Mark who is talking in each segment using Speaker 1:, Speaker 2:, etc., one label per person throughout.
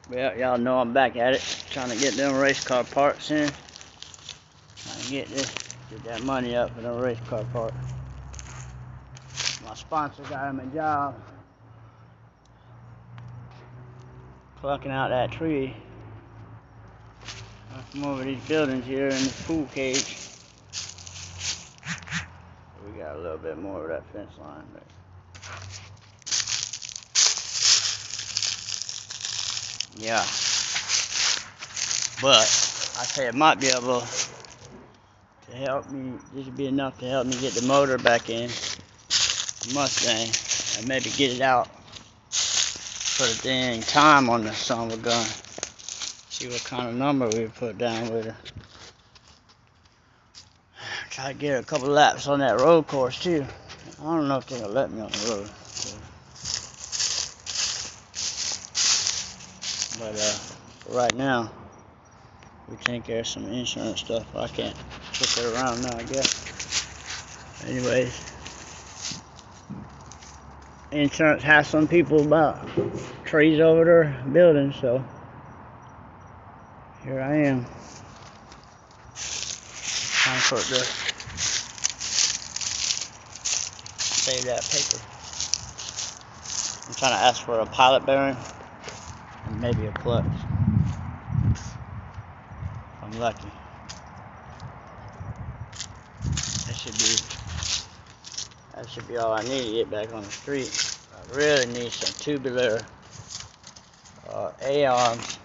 Speaker 1: Well, y'all know I'm back at it, trying to get them race car parts in. Trying to get that money up for them race car parts. My sponsor got him a job plucking out that tree from over these buildings here in this pool cage. We got a little bit more of that fence line there. Yeah, but I say it might be able to help me. This would be enough to help me get the motor back in the Mustang and maybe get it out. Put a dang time on the son of a gun. See what kind of number we put down with it. Try to get a couple laps on that road course too. I don't know if they'll let me on the road. But for right now, we take care of some insurance stuff. I can't flip it around now, I guess. Anyways, insurance has some people about trees over their buildings, so here I am. Time for it to save that paper. I'm trying to ask for a pilot bearing and maybe a clutch. If I'm lucky. That should be all I need to get back on the street. I really need some tubular A-arms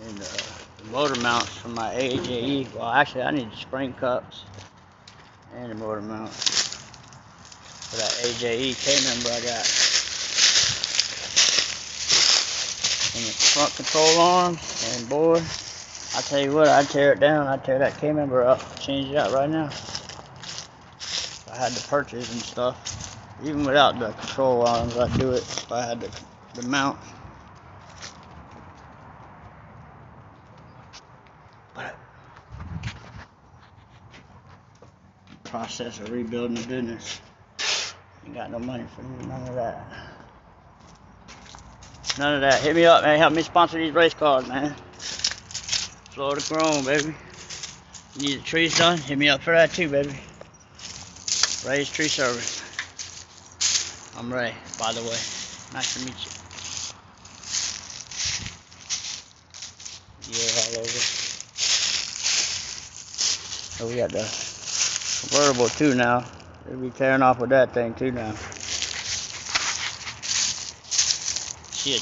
Speaker 1: and the motor mounts for my AJE. Well, actually, I need the spring cups and the motor mounts for that AJE K-member I got. And the front control arms, and boy, I tell you what, I'd tear it down. I'd tear that K-member up, change it out right now. If I had the purchase and stuff, even without the control arms, I'd do it if I had the mount. But process of rebuilding the business, ain't got no money for none of that. None of that. Hit me up, man. Help me sponsor these race cars, man. Florida grown, baby. You need the trees done? Hit me up for that too, baby. Ray's Tree Service. I'm Ray, by the way. Nice to meet you. Yeah, all over. So we got the convertible too now. They'll be tearing off with that thing too now. Shit.